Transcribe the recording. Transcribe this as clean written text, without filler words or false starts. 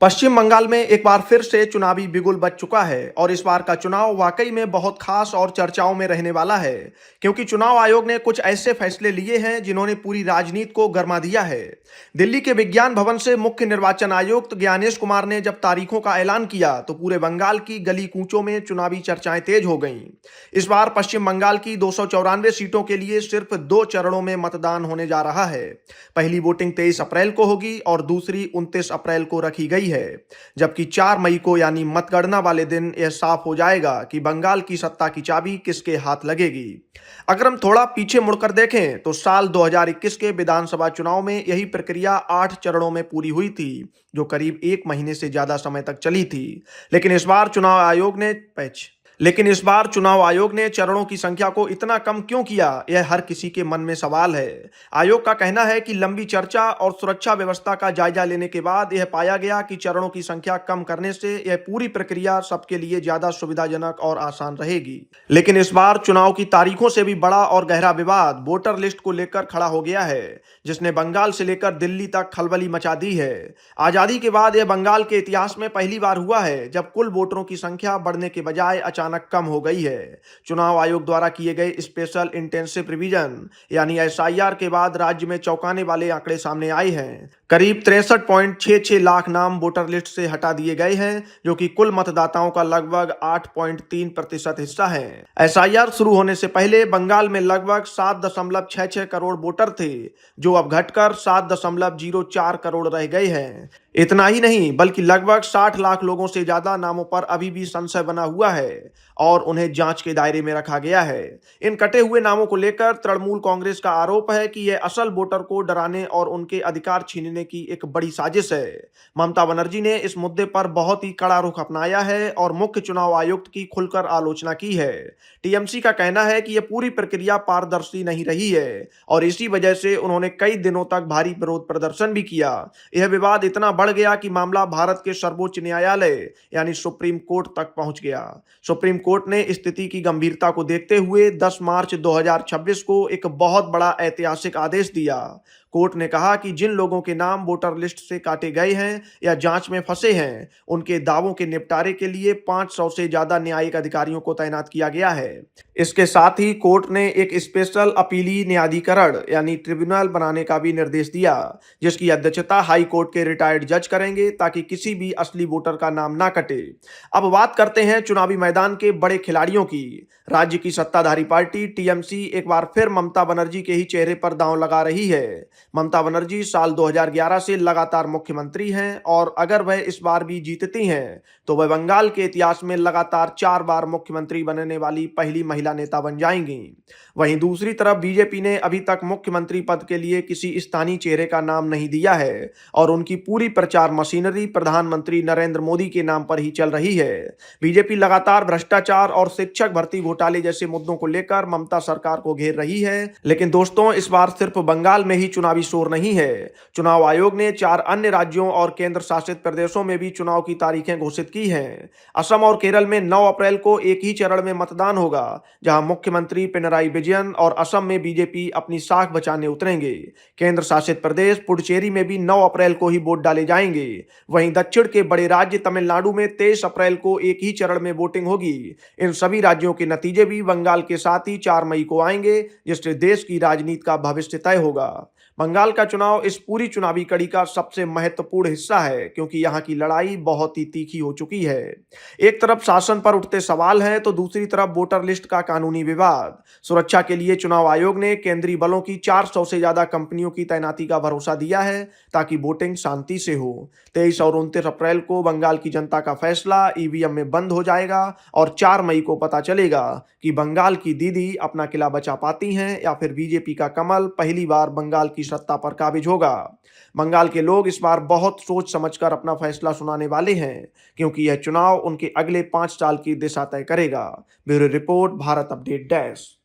पश्चिम बंगाल में एक बार फिर से चुनावी बिगुल बज चुका है और इस बार का चुनाव वाकई में बहुत खास और चर्चाओं में रहने वाला है क्योंकि चुनाव आयोग ने कुछ ऐसे फैसले लिए हैं जिन्होंने पूरी राजनीति को गरमा दिया है। दिल्ली के विज्ञान भवन से मुख्य निर्वाचन आयुक्त ज्ञानेश कुमार ने जब तारीखों का ऐलान किया तो पूरे बंगाल की गली कूचों में चुनावी चर्चाएं तेज हो गईं। इस बार पश्चिम बंगाल की 294 सीटों के लिए सिर्फ 2 चरणों में मतदान होने जा रहा है। पहली वोटिंग 23 अप्रैल को होगी और दूसरी 29 अप्रैल को रखी गई है, जबकि 4 मई को यानी मतगणना वाले दिन यह साफ हो जाएगा कि बंगाल की सत्ता की चाबी किसके हाथ लगेगी। अगर हम थोड़ा पीछे मुड़कर देखें तो साल 2021 के विधानसभा चुनाव में यही प्रक्रिया 8 चरणों में पूरी हुई थी, जो करीब 1 महीने से ज्यादा समय तक चली थी। लेकिन इस बार चुनाव आयोग ने चरणों की संख्या को इतना कम क्यों किया, यह हर किसी के मन में सवाल है। आयोग का कहना है कि लंबी चर्चा और सुरक्षा व्यवस्था का जायजा लेने के बाद यह पाया गया कि चरणों की संख्या कम करने से यह पूरी प्रक्रिया सबके लिए ज्यादा सुविधाजनक और आसान रहेगी। लेकिन इस बार चुनाव की तारीखों से भी बड़ा और गहरा विवाद वोटर लिस्ट को लेकर खड़ा हो गया है, जिसने बंगाल से लेकर दिल्ली तक खलबली मचा दी है। आजादी के बाद यह बंगाल के इतिहास में पहली बार हुआ है जब कुल वोटरों की संख्या बढ़ने के बजाय अचानक कम हो गई है। चुनाव आयोग द्वारा किए गए स्पेशल इंटेंसिव रिवीजन यानी एसआईआर के बाद राज्य में चौंकाने वाले आंकड़े सामने आए हैं। करीब 63.66 लाख नाम वोटर लिस्ट से हटा दिए गए हैं, जो कि कुल मतदाताओं का लगभग 8.3% हिस्सा है। एसआईआर शुरू होने से पहले बंगाल में लगभग 7.66 करोड़ वोटर थे, जो अब घटकर 7.04 करोड़ रह गए हैं। इतना ही नहीं बल्कि लगभग 60 लाख लोगों से ज्यादा नामों पर अभी भी संशय बना हुआ है और उन्हें जांच के दायरे में रखा गया है। इन कटे हुए नामों को लेकर तृणमूल कांग्रेस का आरोप है कि यह असल वोटर को डराने और उनके अधिकार छीनने की एक बड़ी साजिश है। ममता बनर्जी ने इस मुद्दे पर बहुत ही कड़ा रुख अपनाया है और मुख्य चुनाव आयुक्त की खुलकर आलोचना की है। टीएमसी का कहना है कि यह पूरी प्रक्रिया पारदर्शी नहीं रही है और इसी वजह से उन्होंने कई दिनों तक भारी विरोध प्रदर्शन भी किया। यह विवाद इतना बढ़ गया कि मामला भारत के सर्वोच्च न्यायालय यानी सुप्रीम कोर्ट तक पहुंच गया। सुप्रीम कोर्ट ने स्थिति की गंभीरता को देखते हुए 10 मार्च 2026 को एक बहुत बड़ा ऐतिहासिक आदेश दिया। कोर्ट ने कहा कि जिन लोगों के नाम वोटर लिस्ट से काटे गए हैं या जांच में फंसे हैं, उनके दावों के निपटारे के लिए 500 से ज्यादा न्यायिक अधिकारियों को तैनात किया गया है। इसके साथ ही कोर्ट ने एक स्पेशल अपीली न्यायाधिकरण यानी ट्रिब्यूनल बनाने का भी निर्देश दिया, जिसकी अध्यक्षता हाई कोर्ट के रिटायर्ड जज करेंगे ताकि किसी भी असली वोटर का नाम ना कटे। अब बात करते हैं चुनावी मैदान के बड़े खिलाड़ियों की। राज्य की सत्ताधारी पार्टी टीएमसी एक बार फिर ममता बनर्जी के ही चेहरे पर दांव लगा रही है। ममता बनर्जी साल 2011 से लगातार मुख्यमंत्री हैं और अगर वह इस बार भी जीतती हैं तो वह बंगाल के इतिहास में लगातार 4 बार मुख्यमंत्री बनने वाली पहली महिला नेता बन जाएंगी। वहीं दूसरी तरफ बीजेपी ने अभी तक मुख्यमंत्री पद के लिए किसी स्थानीय चेहरे का नाम नहीं दिया है और उनकी पूरी प्रचार मशीनरी प्रधानमंत्री नरेंद्र मोदी के नाम पर ही चल रही है। बीजेपी लगातार भ्रष्टाचार और शिक्षक भर्ती घोटाले जैसे मुद्दों को लेकर ममता सरकार को घेर रही है। लेकिन दोस्तों, इस बार सिर्फ बंगाल में ही चुनावी शोर नहीं है। चुनाव आयोग ने 4 अन्य राज्यों और केंद्र शासित प्रदेशों में भी चुनाव की तारीखें घोषित की हैं। असम और केरल में 9 अप्रैल को एक ही चरण में मतदान होगा, जहां मुख्यमंत्री पिनराई विजयन और असम में बीजेपी अपनी साख बचाने उतरेंगे। केंद्र शासित प्रदेश पुडुचेरी में भी 9 अप्रैल को ही वोट डाले जाएंगे। वहीं दक्षिण के बड़े राज्य तमिलनाडु में 23 अप्रैल को एक ही चरण में वोटिंग होगी। इन सभी राज्यों के नतीजे भी बंगाल के साथ ही 4 मई को आएंगे, जिससे देश की राजनीति का भविष्य तय होगा। बंगाल का चुनाव इस पूरी चुनावी कड़ी का सबसे महत्वपूर्ण हिस्सा है, क्योंकि यहाँ की लड़ाई बहुत ही तीखी हो चुकी है। एक तरफ शासन पर उठते सवाल हैं तो दूसरी तरफ वोटर लिस्ट का कानूनी विवाद। सुरक्षा के लिए चुनाव आयोग ने केंद्रीय बलों की 400 से ज्यादा कंपनियों की तैनाती का भरोसा दिया है ताकि वोटिंग शांति से हो। 23 और 29 अप्रैल को बंगाल की जनता का फैसला ईवीएम में बंद हो जाएगा और 4 मई को पता चलेगा कि बंगाल की दीदी अपना किला बचा पाती हैं या फिर बीजेपी का कमल पहली बार बंगाल की सत्ता पर काबिज होगा। बंगाल के लोग इस बार बहुत सोच समझकर अपना फैसला सुनाने वाले हैं, क्योंकि यह चुनाव उनके अगले 5 साल की दिशा तय करेगा। Bureau report, Bharat update desk.